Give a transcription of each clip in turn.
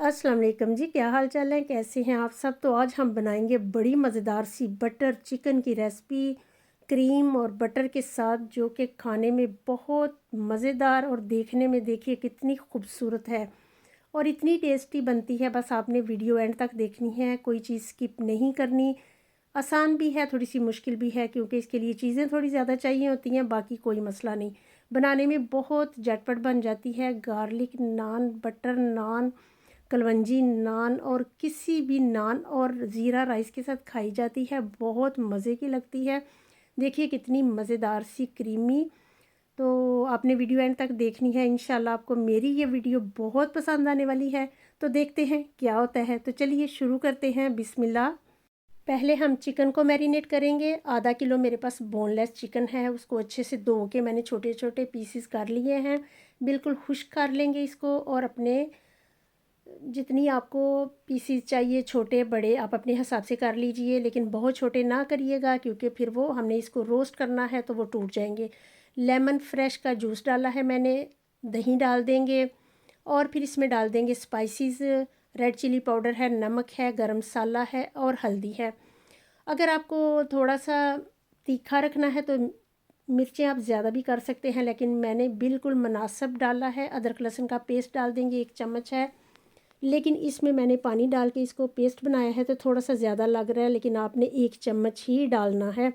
अस्सलाम वालेकुम जी, क्या हाल चाल है, कैसे हैं आप सब। तो आज हम बनाएंगे बड़ी मज़ेदार सी बटर चिकन की रेसिपी क्रीम और बटर के साथ, जो कि खाने में बहुत मज़ेदार और देखने में देखिए कितनी खूबसूरत है और इतनी टेस्टी बनती है। बस आपने वीडियो एंड तक देखनी है, कोई चीज़ स्किप नहीं करनी। आसान भी है, थोड़ी सी मुश्किल भी है, क्योंकि इसके लिए चीज़ें थोड़ी ज़्यादा चाहिए होती हैं। बाकी कोई मसला नहीं, बनाने में बहुत झटपट बन जाती है। गार्लिक नान, बटर नान, कलवंजी नान और किसी भी नान और ज़ीरा राइस के साथ खाई जाती है, बहुत मज़े की लगती है। देखिए कितनी मज़ेदार सी क्रीमी। तो आपने वीडियो एंड तक देखनी है, इंशाल्लाह आपको मेरी ये वीडियो बहुत पसंद आने वाली है। तो देखते हैं क्या होता है। तो चलिए शुरू करते हैं, बिस्मिल्लाह। पहले हम चिकन को मैरिनेट करेंगे। आधा किलो मेरे पास बोनलेस चिकन है, उसको अच्छे से धो के मैंने छोटे छोटे पीसीस कर लिए हैं। बिल्कुल खुश्क कर लेंगे इसको, और अपने जितनी आपको पीसीस चाहिए, छोटे बड़े आप अपने हिसाब से कर लीजिए, लेकिन बहुत छोटे ना करिएगा, क्योंकि फिर वो हमने इसको रोस्ट करना है तो वो टूट जाएंगे। लेमन फ्रेश का जूस डाला है मैंने, दही डाल देंगे, और फिर इसमें डाल देंगे स्पाइसेस। रेड चिली पाउडर है, नमक है, गरम मसाला है और हल्दी है। अगर आपको थोड़ा सा तीखा रखना है तो मिर्चें आप ज़्यादा भी कर सकते हैं, लेकिन मैंने बिल्कुल मुनासिब डाला है। अदरक लहसुन का पेस्ट डाल देंगे, 1 चम्मच है, लेकिन इसमें मैंने पानी डाल के इसको पेस्ट बनाया है तो थोड़ा सा ज़्यादा लग रहा है, लेकिन आपने 1 चम्मच ही डालना है,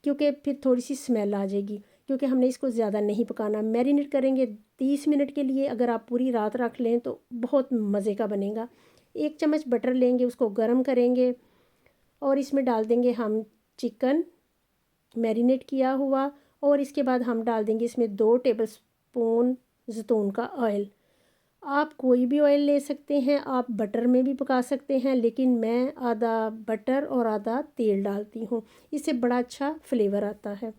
क्योंकि फिर थोड़ी सी स्मेल आ जाएगी। क्योंकि हमने इसको ज़्यादा नहीं पकाना, मैरिनेट करेंगे 30 मिनट के लिए। अगर आप पूरी रात रख लें तो बहुत मज़े का बनेगा। 1 चम्मच बटर लेंगे, उसको गर्म करेंगे और इसमें डाल देंगे हम चिकन मैरिनेट किया हुआ, और इसके बाद हम डाल देंगे इसमें 2 टेबल स्पून जैतून का ऑयल। आप कोई भी ऑयल ले सकते हैं, आप बटर में भी पका सकते हैं, लेकिन मैं आधा बटर और आधा तेल डालती हूँ, इससे बड़ा अच्छा फ्लेवर आता है।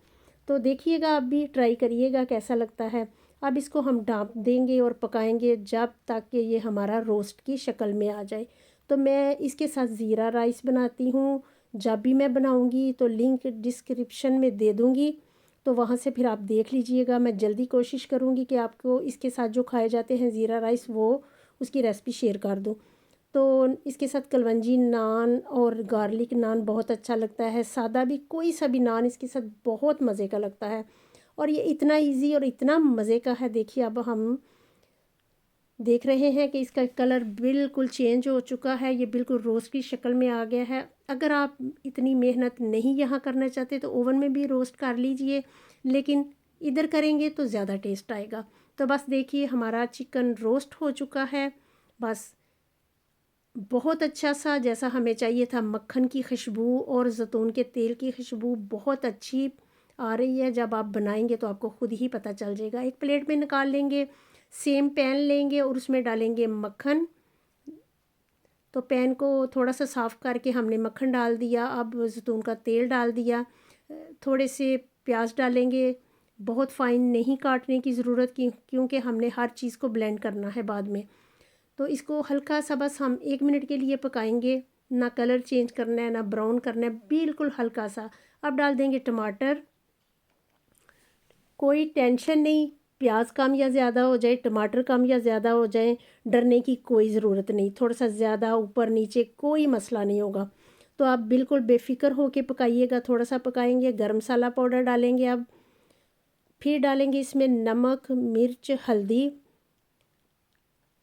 तो देखिएगा, आप भी ट्राई करिएगा कैसा लगता है। अब इसको हम ढाँप देंगे और पकाएंगे जब तक कि ये हमारा रोस्ट की शक्ल में आ जाए। तो मैं इसके साथ ज़ीरा राइस बनाती हूँ, जब भी मैं बनाऊँगी तो लिंक डिस्क्रिप्शन में दे दूँगी, तो वहाँ से फिर आप देख लीजिएगा। मैं जल्दी कोशिश करूँगी कि आपको इसके साथ जो खाए जाते हैं ज़ीरा राइस, वो उसकी रेसिपी शेयर कर दूँ। तो इसके साथ कलवंजी नान और गार्लिक नान बहुत अच्छा लगता है। सादा भी कोई सा भी नान इसके साथ बहुत मज़े का लगता है, और ये इतना इजी और इतना मज़े का है। देखिए, अब हम देख रहे हैं कि इसका कलर बिल्कुल चेंज हो चुका है, ये बिल्कुल रोस्ट की शक्ल में आ गया है। अगर आप इतनी मेहनत नहीं यहाँ करना चाहते तो ओवन में भी रोस्ट कर लीजिए, लेकिन इधर करेंगे तो ज़्यादा टेस्ट आएगा। तो बस देखिए, हमारा चिकन रोस्ट हो चुका है, बस बहुत अच्छा सा जैसा हमें चाहिए था। मक्खन की खुशबू और ज़ैतून के तेल की खुशबू बहुत अच्छी आ रही है। जब आप बनाएंगे तो आपको खुद ही पता चल जाएगा। एक प्लेट में निकाल लेंगे, सेम पैन लेंगे और उसमें डालेंगे मक्खन। तो पैन को थोड़ा सा साफ़ करके हमने मक्खन डाल दिया, अब ज़ैतून का तेल डाल दिया, थोड़े से प्याज डालेंगे। बहुत फ़ाइन नहीं काटने की ज़रूरत की, क्योंकि हमने हर चीज़ को ब्लेंड करना है बाद में। तो इसको हल्का सा बस हम 1 मिनट के लिए पकाएंगे, ना कलर चेंज करना है ना ब्राउन करना है, बिल्कुल हल्का सा। अब डाल देंगे टमाटर। कोई टेंशन नहीं, प्याज कम या ज़्यादा हो जाए, टमाटर कम या ज़्यादा हो जाए, डरने की कोई ज़रूरत नहीं। थोड़ा सा ज़्यादा ऊपर नीचे कोई मसला नहीं होगा। तो आप बिल्कुल बेफिक्र होके पकाइएगा। थोड़ा सा पकाएंगे, गरम मसाला पाउडर डालेंगे। अब फिर डालेंगे इसमें नमक, मिर्च, हल्दी।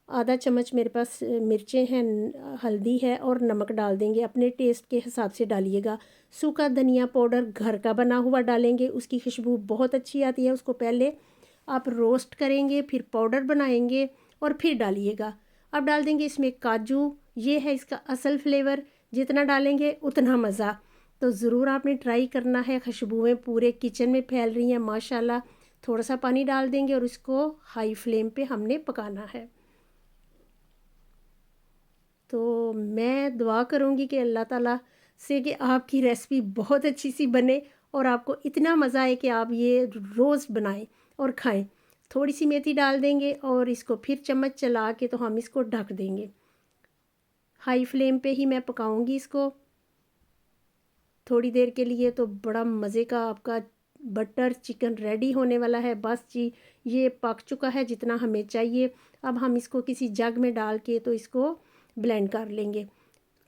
आधा चम्मच मेरे पास मिर्चें हैं, हल्दी है और नमक डाल देंगे, अपने टेस्ट के हिसाब से डालिएगा। सूखा धनिया पाउडर घर का बना हुआ डालेंगे, उसकी खुशबू बहुत अच्छी आती है। उसको पहले आप रोस्ट करेंगे, फिर पाउडर बनाएंगे और फिर डालिएगा। अब डाल देंगे इसमें काजू, ये है इसका असल फ्लेवर, जितना डालेंगे उतना मज़ा। तो ज़रूर आपने ट्राई करना है। खुशबुएँ पूरे किचन में फैल रही हैं माशाल्लाह। थोड़ा सा पानी डाल देंगे और इसको हाई फ्लेम पे हमने पकाना है। तो मैं दुआ करूँगी कि अल्लाह ताला से कि आपकी रेसिपी बहुत अच्छी सी बने और आपको इतना मज़ा आए कि आप ये रोज़ बनाएं और खाएं। थोड़ी सी मेथी डाल देंगे और इसको फिर चम्मच चला के तो हम इसको ढक देंगे। हाई फ्लेम पे ही मैं पकाऊंगी इसको थोड़ी देर के लिए। तो बड़ा मज़े का आपका बटर चिकन रेडी होने वाला है। बस जी, ये पक चुका है जितना हमें चाहिए। अब हम इसको किसी जग में डाल के तो इसको ब्लेंड कर लेंगे।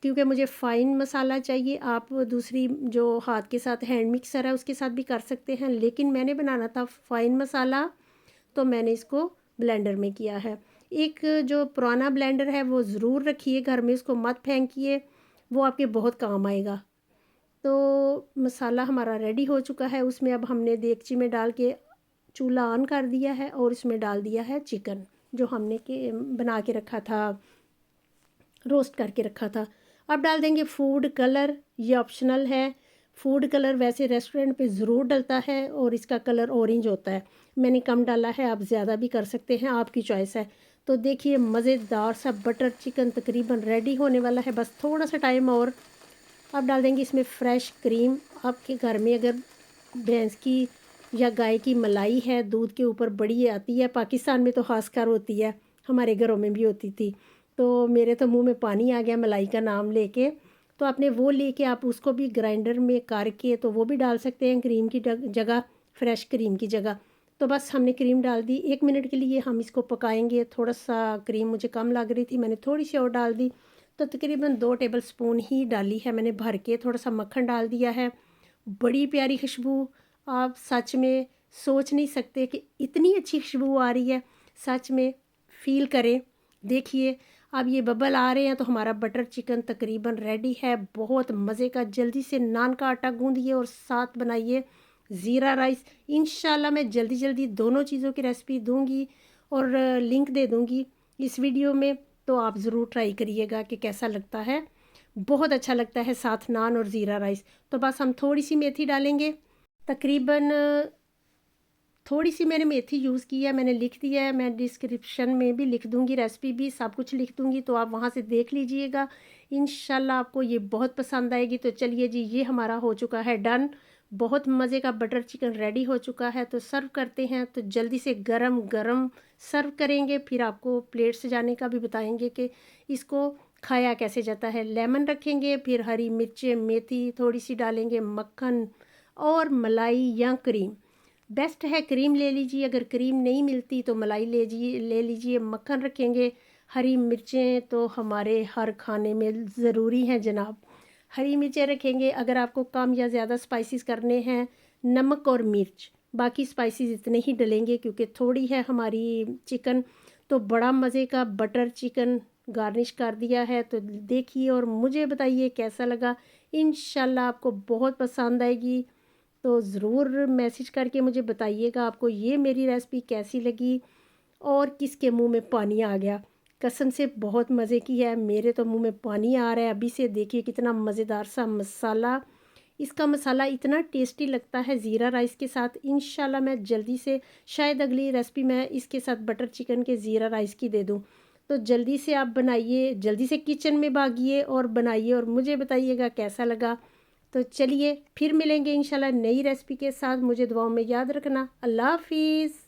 क्योंकि मुझे फ़ाइन मसाला चाहिए, आप दूसरी जो हाथ के साथ हैंड मिक्सर है उसके साथ भी कर सकते हैं, लेकिन मैंने बनाना था फ़ाइन मसाला, तो मैंने इसको ब्लेंडर में किया है। एक जो पुराना ब्लेंडर है वो ज़रूर रखिए घर में, उसको मत फेंकिए, वो आपके बहुत काम आएगा। तो मसाला हमारा रेडी हो चुका है, उसमें अब हमने देगची में डाल के चूल्हा ऑन कर दिया है और इसमें डाल दिया है चिकन जो हमने बना के रखा था, रोस्ट करके रखा था। अब डाल देंगे फूड कलर, ये ऑप्शनल है। फूड कलर वैसे रेस्टोरेंट पे ज़रूर डलता है और इसका कलर ऑरेंज होता है, मैंने कम डाला है, आप ज़्यादा भी कर सकते हैं, आपकी चॉइस है। तो देखिए मज़ेदार सा बटर चिकन तकरीबन रेडी होने वाला है, बस थोड़ा सा टाइम और। अब डाल देंगे इसमें फ्रेश क्रीम। आपके घर में अगर भैंस की या गाय की मलाई है, दूध के ऊपर बड़ी आती है, पाकिस्तान में तो खासकर होती है, हमारे घरों में भी होती थी, तो मेरे तो मुंह में पानी आ गया मलाई का नाम लेके। तो आपने वो लेके आप उसको भी ग्राइंडर में करके तो वो भी डाल सकते हैं क्रीम की जगह, फ्रेश क्रीम की जगह। तो बस हमने क्रीम डाल दी, 1 मिनट के लिए हम इसको पकाएंगे। थोड़ा सा क्रीम मुझे कम लग रही थी, मैंने थोड़ी सी और डाल दी, तो तकरीबन 2 टेबल स्पून ही डाली है मैंने भर के। थोड़ा सा मक्खन डाल दिया है, बड़ी प्यारी खुशबू, आप सच में सोच नहीं सकते कि इतनी अच्छी खुशबू आ रही है। सच में फ़ील करें, देखिए अब ये बबल आ रहे हैं, तो हमारा बटर चिकन तकरीबन रेडी है। बहुत मज़े का, जल्दी से नान का आटा गूंदिए और साथ बनाइए ज़ीरा राइस। इंशाल्लाह मैं जल्दी जल्दी दोनों चीज़ों की रेसिपी दूंगी और लिंक दे दूंगी इस वीडियो में, तो आप ज़रूर ट्राई करिएगा कि कैसा लगता है। बहुत अच्छा लगता है साथ नान और ज़ीरा राइस। तो बस हम थोड़ी सी मेथी डालेंगे, तकरीबन थोड़ी सी मैंने मेथी यूज़ की है, मैंने लिख दिया है, मैं डिस्क्रिप्शन में भी लिख दूंगी, रेसिपी भी सब कुछ लिख दूंगी, तो आप वहाँ से देख लीजिएगा। इंशाल्लाह आपको ये बहुत पसंद आएगी। तो चलिए जी, ये हमारा हो चुका है डन, बहुत मज़े का बटर चिकन रेडी हो चुका है। तो सर्व करते हैं, तो जल्दी से गरम गरम सर्व करेंगे, फिर आपको प्लेट सजाने का भी बताएंगे कि इसको खाया कैसे जाता है। लेमन रखेंगे, फिर हरी मिर्चें, मेथी थोड़ी सी डालेंगे, मक्खन और मलाई या क्रीम, बेस्ट है क्रीम ले लीजिए, अगर क्रीम नहीं मिलती तो मलाई ले लीजिए। मक्खन रखेंगे, हरी मिर्चें तो हमारे हर खाने में ज़रूरी हैं जनाब, हरी मिर्चें रखेंगे। अगर आपको कम या ज़्यादा स्पाइसेस करने हैं, नमक और मिर्च, बाकी स्पाइसेस इतने ही डलेंगे क्योंकि थोड़ी है हमारी चिकन। तो बड़ा मज़े का बटर चिकन गार्निश कर दिया है, तो देखिए और मुझे बताइए कैसा लगा। इंशाल्लाह आपको बहुत पसंद आएगी, तो ज़रूर मैसेज करके मुझे बताइएगा आपको ये मेरी रेसिपी कैसी लगी और किसके मुंह में पानी आ गया। कसम से बहुत मज़े की है, मेरे तो मुंह में पानी आ रहा है अभी से। देखिए कितना मज़ेदार सा मसाला, इसका मसाला इतना टेस्टी लगता है ज़ीरा राइस के साथ। इंशाल्लाह मैं जल्दी से, शायद अगली रेसिपी मैं इसके साथ बटर चिकन के ज़ीरा राइस की दे दूँ। तो जल्दी से आप बनाइए, जल्दी से किचन में भागिए और बनाइए और मुझे बताइएगा कैसा लगा। तो चलिए फिर मिलेंगे इंशाल्लाह नई रेसिपी के साथ, मुझे दुआओं में याद रखना। अल्लाह हाफिज़।